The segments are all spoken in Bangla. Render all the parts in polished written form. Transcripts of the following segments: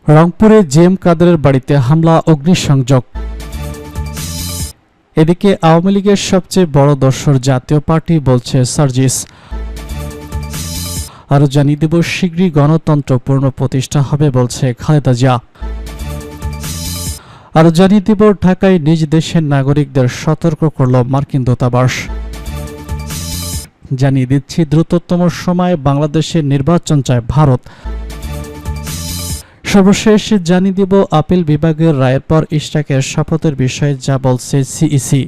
রংপুরে জিএম কাদেরের বাড়িতে হামলা, অগ্নিসংযোগ। এদিকে আওয়ামী লীগের সবচেয়ে বড় দোসর জাতীয় পার্টি, বলছে সার্জিস। আরও জানিয়ে দেব, শীঘ্রই গণতন্ত্র পূর্ণ প্রতিষ্ঠা হবে, বলছে খালেদা জিয়া। আরও জানিয়ে দেব, ঢাকায় নিজ দেশের নাগরিকদের সতর্ক করল মার্কিন দূতাবাস। জানিয়ে দিচ্ছি, দ্রুততম সময়ে বাংলাদেশের নির্বাচন চায় ভারত। সর্বশেষ জানিয়ে দিব, আপিল বিভাগের রায়ের পর ইশরাকের শপথের বিষয়ে যা বলছে সিইসি।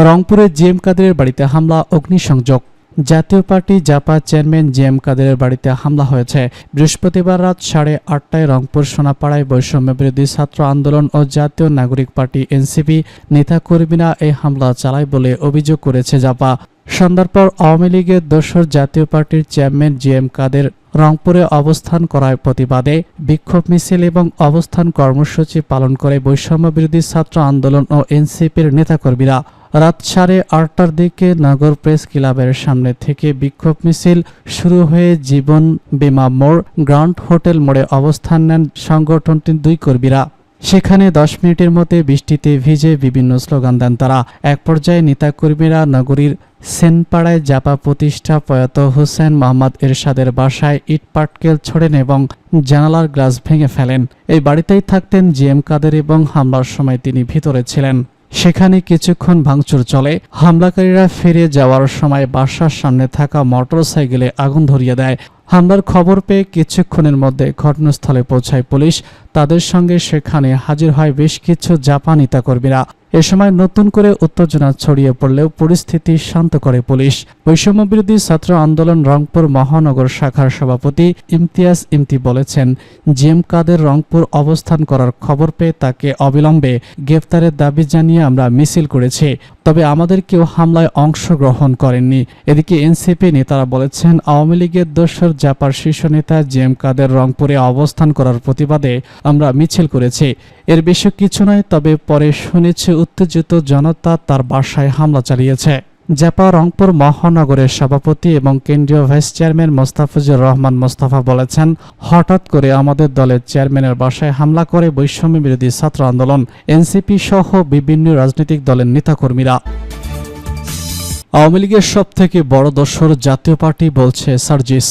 রংপুরে জিএম কাদেরের বাড়িতে হামলা, অগ্নিসংযোগ। জাতীয় পার্টি জাপা চেয়ারম্যান জিএম কাদেরের বাড়িতে হামলা হয়েছে। বৃহস্পতিবার রাত 8:30টায় রংপুর সোনাপাড়ায় বৈষম্যবিরোধী ছাত্র আন্দোলন ও জাতীয় নাগরিক পার্টি এনসিপি নেতাকর্মীরা এই হামলা চালায় বলে অভিযোগ করেছে জাপা। সন্ধ্যার পর আওয়ামী লীগের দোসর জাতীয় পার্টির চেয়ারম্যান জিএম কাদের রংপুরে অবস্থান করার প্রতিবাদে বিক্ষোভ মিছিল এবং অবস্থান কর্মসূচি পালন করে বৈষম্যবিরোধী ছাত্র আন্দোলন ও এনসিপির নেতাকর্মীরা। রাত 8:30টার দিকে নগর প্রেস ক্লাবের সামনে থেকে বিক্ষোভ মিছিল শুরু হয়ে জীবন বীমা মোড়, গ্রান্ড হোটেল মোড়ে অবস্থান নেন সংগঠনটির দুই কর্মীরা। সেখানে 10 মিনিটের মধ্যে বৃষ্টিতে ভিজে বিভিন্ন স্লোগান দেন তারা। এক পর্যায়ে নেতাকর্মীরা নগরীর সেনপাড়ায় জাপা প্রতিষ্ঠা প্রয়াত হোসেন মোহাম্মদ এরশাদের বাসায় ইট পাটকেল ছোড়েন এবং জানালার গ্লাস ভেঙে ফেলেন। এই বাড়িতেই থাকতেন জিএম কাদের এবং হামলার সময় তিনি ভিতরে ছিলেন। সেখানে কিছুক্ষণ ভাঙচুর চলে। হামলাকারীরা ফিরে যাওয়ার সময় বাসার সামনে থাকা মোটরসাইকেলে আগুন ধরিয়ে দেয়। হামলার খবর পেয়ে কিছুক্ষণের মধ্যে ঘটনাস্থলে পৌঁছায় পুলিশ। তাদের সঙ্গে সেখানে হাজির হয় বেশ কিছু জাপা নেতাকর্মীরা। এ সময় নতুন করে উত্তেজনা ছড়িয়ে পড়লেও পরিস্থিতি শান্ত করে পুলিশ। বৈষম্যবিরোধী ছাত্র আন্দোলন রংপুর মহানগর শাখার সভাপতি ইমতিয়াজ ইমতি বলেছেন, জিএম কাদের রংপুর অবস্থান করার খবর পেয়ে তাকে অবিলম্বে গ্রেফতারের দাবি জানিয়ে আমরা মিছিল করেছি, তবে আমাদের কেউ হামলায় অংশগ্রহণ করেননি। এদিকে এনসিপি নেতারা বলেছেন, আওয়ামী লীগের দোসর জাপার শীর্ষ নেতা জিএম কাদের রংপুরে অবস্থান করার প্রতিবাদে আমরা মিছিল করেছি। এর বেশি কিছু নয়, তবে পরে শুনেছি উত্তেজিত জনতা তার বাসায় হামলা চালিয়েছে। জাপা রংপুর মহানগরের সভাপতি এবং কেন্দ্রীয় ভাইস চেয়ারম্যান মোস্তাফিজুর রহমান মোস্তফা বলেছেন, হঠাৎ করে আমাদের দলের চেয়ারম্যানের বাসায় হামলা করে বৈষম্য বিরোধী ছাত্র আন্দোলন, এনসিপি সহ বিভিন্ন রাজনৈতিক দলের নেতাকর্মীরা। আওয়ামী লীগের সবথেকে বড় দোসর জাতীয় পার্টি, বলছে সার্জিস।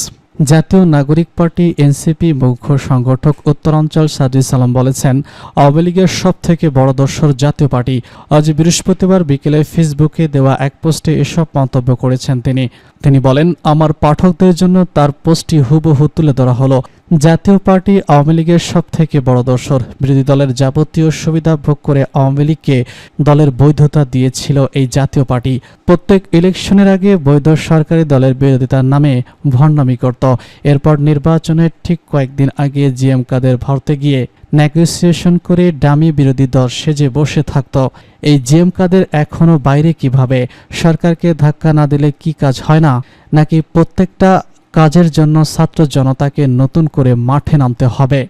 জাতীয় নাগরিক পার্টি এনসিপি মুখ্য সংগঠক উত্তরাঞ্চল সার্জিস আলম বলেছেন, আওয়ামী লীগের সবথেকে বড় দোসর জাতীয় পার্টি। আজ বৃহস্পতিবার বিকেলে ফেসবুকে দেওয়া এক পোস্টে এসব মন্তব্য করেছেন তিনি বলেন, আমার পাঠকদের জন্য তার পোস্টটি হুবহু তুলে ধরা হলো। জাতীয় পার্টি আওয়ামী লীগের সবথেকে বড় দোসর। বিরোধী দলের যাবতীয় সুবিধা ভোগ করে আওয়ামী লীগকে দলের বৈধতা দিয়েছিল এই জাতীয় পার্টি। প্রত্যেক ইলেকশনের আগে বৈধ সরকারি দলের বিরোধিতার নামে ভণ্ডামি করত। এরপর নির্বাচনের ঠিক কয়েকদিন আগে জিএম কাদের ভারতে গিয়ে নেগোসিয়েশন করে ডামি বিরোধী দল সেজে বসে থাকত। এই জিএম কাদের এখনো বাইরে কিভাবে? সরকারকে ধাক্কা না দিলে কি কাজ হয় না? নাকি প্রত্যেকটা কাজের জন্য ছাত্র জনতাকে নতুন করে মাঠে নামতে হবে?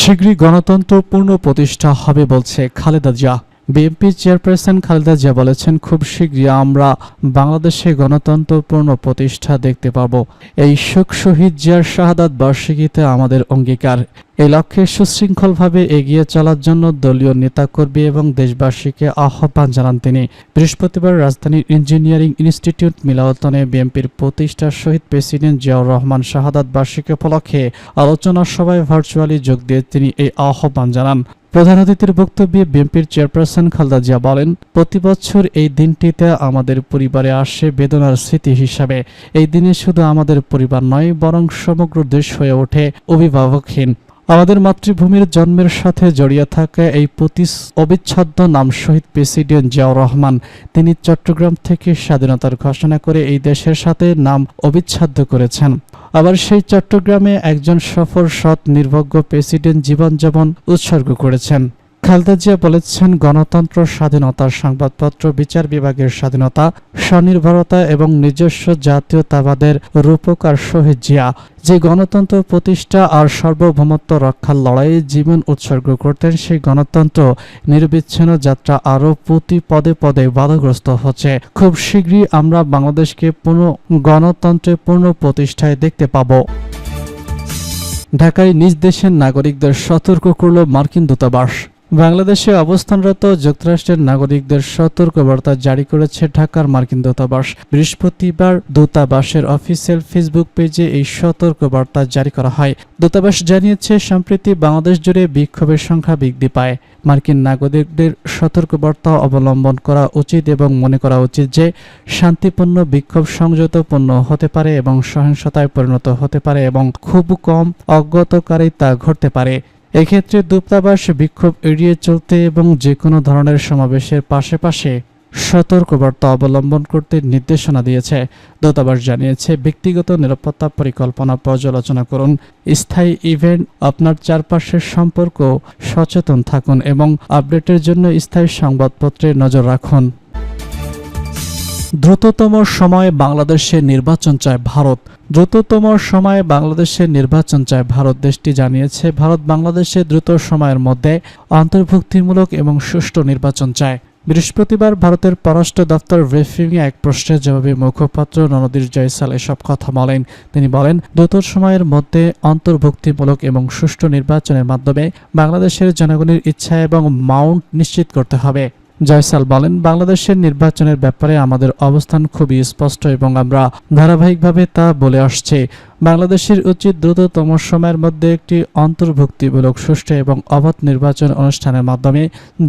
শীঘ্রই গণতন্ত্র পূর্ণ প্রতিষ্ঠা হবে, বলছে খালেদা জিয়া। বিএনপি চেয়ারপারসন খালেদা জিয়া বলেছেন, খুব শীঘ্রই আমরা বাংলাদেশে গণতন্ত্র পূর্ণ প্রতিষ্ঠা দেখতে পাব। এই শোক শহীদ জিয়ার শাহাদাত বার্ষিকীতে আমাদের অঙ্গীকার। এই লক্ষ্যে সুশৃঙ্খলভাবে এগিয়ে চলার জন্য দলীয় নেতাকর্মী এবং দেশবাসীকে আহ্বান জানান তিনি। বৃহস্পতিবার রাজধানীর ইঞ্জিনিয়ারিং ইনস্টিটিউট মিলনায়তনে বিএনপির প্রতিষ্ঠা শহীদ প্রেসিডেন্ট জিয়াউর রহমান শাহাদাত বার্ষিকী উপলক্ষে আলোচনা সভায় ভার্চুয়ালি যোগ দিয়ে তিনি এই আহ্বান জানান। প্রধান অতিথির বক্তব্যে বিএনপির চেয়ারপারসন খালেদা জিয়া বলেন, প্রতি বছর এই দিনটিতে আমাদের পরিবারে আসে বেদনার স্মৃতি হিসাবে। এই দিনে শুধু আমাদের পরিবার নয়, বরং সমগ্র দেশ হয়ে ওঠে অভিভাবকহীন। আমাদের মাতৃভূমির জন্মের সাথে জড়িয়ে থাকা এই অবিচ্ছেদ্য নাম শহীদ প্রেসিডেন্ট জিয়াউর রহমান। তিনি চট্টগ্রাম থেকে স্বাধীনতার ঘোষণা করে এই দেশের সাথে নাম অবিচ্ছেদ্য করেছেন। আবার সেই চট্টগ্রামে একজন সফল সৎ নির্ভজ্ঞ প্রেসিডেন্ট জীবনযাপন উৎসর্গ করেছেন। খালেদা জিয়া বলেছেন, গণতন্ত্র, স্বাধীনতা, সংবাদপত্র, বিচার বিভাগের স্বাধীনতা, স্বনির্ভরতা এবং নিজস্ব জাতীয়তাবাদের রূপকার শহীদ জিয়া, যে গণতন্ত্র প্রতিষ্ঠা আর সার্বভৌমত্ব রক্ষার লড়াইয়ে জীবন উৎসর্গ করতেন, সেই গণতন্ত্র নির্বিচ্ছিন্ন যাত্রা আরও প্রতি পদে পদে বাধাগ্রস্ত হচ্ছে। খুব শীঘ্রই আমরা বাংলাদেশকে গণতন্ত্রের পূর্ণ প্রতিষ্ঠায় দেখতে পাব। ঢাকায় নিজ দেশের নাগরিকদের সতর্ক করল মার্কিন দূতাবাস। বাংলাদেশে অবস্থানরত যুক্তরাষ্ট্রের নাগরিকদের সতর্কবার্তা জারি করেছে ঢাকার মার্কিন দূতাবাস। বৃহস্পতিবার দূতাবাসের অফিসিয়াল ফেসবুক পেজে এই সতর্কবার্তা জারি করা হয়। দূতাবাস জানিয়েছে, সম্প্রতি বাংলাদেশ জুড়ে বিক্ষোভের সংখ্যা বৃদ্ধি পায়। মার্কিন নাগরিকদের সতর্কবার্তা অবলম্বন করা উচিত এবং মনে করা উচিত যে শান্তিপূর্ণ বিক্ষোভ সংযতপূর্ণ হতে পারে এবং সহিংসতায় পরিণত হতে পারে এবং খুব কম অজ্ঞাতকারী তা ঘটতে পারে। এক্ষেত্রে দূতাবাস বিক্ষোভ এড়িয়ে চলতে এবং যে কোনো ধরনের সমাবেশের পাশে সতর্কবার্তা অবলম্বন করতে নির্দেশনা দিয়েছে। দূতাবাস জানিয়েছে, ব্যক্তিগত নিরাপত্তা পরিকল্পনা পর্যালোচনা করুন, স্থায়ী ইভেন্ট, আপনার চারপাশের সম্পর্ক সচেতন থাকুন এবং আপডেটের জন্য স্থায়ী সংবাদপত্রে নজর রাখুন। দ্রুততম সময়ে বাংলাদেশের নির্বাচন চায় ভারত। দ্রুততম সময়ে বাংলাদেশের নির্বাচন চায় ভারত। দেশটি জানিয়েছে, ভারত বাংলাদেশে দ্রুত সময়ের মধ্যে অন্তর্ভুক্তিমূলক এবং সুষ্ঠু নির্বাচন চায়। বৃহস্পতিবার ভারতের পররাষ্ট্র দপ্তর ব্রিফিংয়ে এক প্রশ্নের জবাবে মুখপাত্র রণধীর জয়সাল এসব কথা বলেন। তিনি বলেন, দ্রুত সময়ের মধ্যে অন্তর্ভুক্তিমূলক এবং সুষ্ঠু নির্বাচনের মাধ্যমে বাংলাদেশের জনগণের ইচ্ছা এবং মাউন্ট নিশ্চিত করতে হবে। জয়সাল বলেন, বাংলাদেশের নির্বাচনের ব্যাপারে আমাদের অবস্থান খুবই স্পষ্ট এবং আমরা ধারাবাহিকভাবে তা বলে আসছি। বাংলাদেশের উচিত দ্রুততম সময়ের মধ্যে একটি অন্তর্ভুক্তিমূলক, সুষ্ঠু এবং অবাধ নির্বাচন অনুষ্ঠানের মাধ্যমে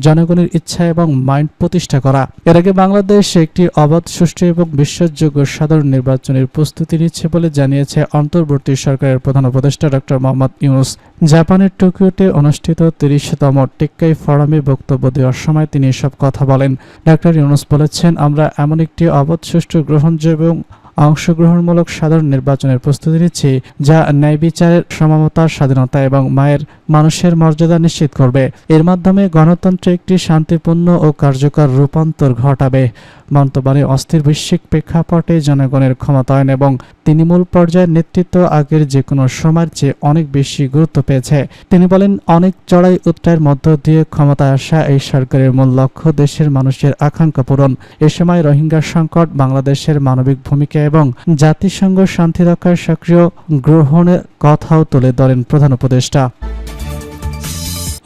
জনগণের ইচ্ছা এবং মাইন্ড প্রতিষ্ঠা করা। এর আগে বাংলাদেশ একটি অবাধ, সুষ্ঠু এবং বিশ্বাসযোগ্য সাধারণ নির্বাচনের প্রস্তুতি নিচ্ছে বলে জানিয়েছে অন্তর্বর্তী সরকারের প্রধান উপদেষ্টা ডক্টর মোহাম্মদ ইউনূস। জাপানের টোকিওতে অনুষ্ঠিত ৩০তম টেক্কাই ফোরামে বক্তব্য দেওয়ার সময় তিনি এসব কথা বলেন। ডক্টর ইউনূস বলেছেন, আমরা এমন একটি অবাধ, সুষ্ঠু, গ্রহণযোগ্য এবং অংশগ্রহণমূলক সাধারণ নির্বাচনের প্রস্তুতি নিচ্ছে যা ন্যায় বিচারের, সমতা, স্বাধীনতা এবং মানুষের মর্যাদা নিশ্চিত করবে। এর মাধ্যমে গণতন্ত্রে একটি শান্তিপূর্ণ ও কার্যকর রূপান্তর ঘটাবে। বর্তমানে অস্থির বৈশ্বিক প্রেক্ষাপটে জনগণের ক্ষমতায়ন এবং তৃণমূল পর্যায়ের নেতৃত্ব আগের যে কোনো সময়ের চেয়ে অনেক বেশি গুরুত্ব পেয়েছে। তিনি বলেন, অনেক চড়াই উতরাইয়ের মধ্য দিয়ে ক্ষমতায় আসা এই সরকারের মূল লক্ষ্য দেশের মানুষের আকাঙ্ক্ষা পূরণ। এ সময় রোহিঙ্গা সংকট, বাংলাদেশের মানবিক ভূমিকা এবং জাতিসংঘ শান্তি রক্ষার সক্রিয় গ্রহণের কথাও তুলে ধরেন প্রধান উপদেষ্টা।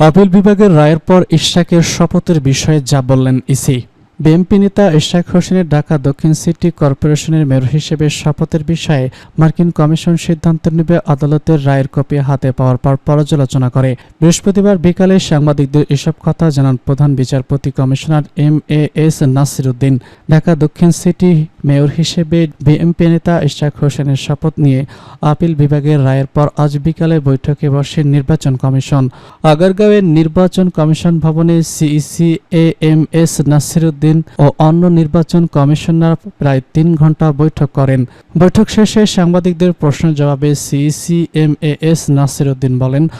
আপিল বিভাগের রায়ের পর ইশরাকের শপথের বিষয়ে যা বললেন ইসি। বিএনপি নেতা ইশরাক হোসেনের ঢাকা দক্ষিণ সিটি কর্পোরেশনের মেয়র হিসেবে শপথের বিষয়ে মার্কিন কমিশন সিদ্ধান্ত নেবে আদালতের রায়ের কপি হাতে পাওয়ার পর পর্যালোচনা করে। বৃহস্পতিবার বিকালে সাংবাদিকদের এসব কথা জানান প্রধান বিচারপতি কমিশনার এম.এ.এস. নাসির উদ্দিন। ঢাকা দক্ষিণ সিটি মেয়র হিসেবে বিএনপি নেতা ইশরাক হোসেনের শপথ নিয়ে আপিল বিভাগের রায়ের পর আজ বিকালে বৈঠকে বসে নির্বাচন কমিশন। আগারগাঁওয়ের নির্বাচন কমিশন ভবনে সিইসি এম.এস. নাসির উদ্দিন ও অন্য নির্বাচন কমিশনার প্রায় ৩ ঘন্টা বৈঠক করেন। বৈঠক শেষে সাংবাদিকদের প্রশ্নের জবাবে সিইসি এম.এ.এস. নাসির উদ্দিন বলেন,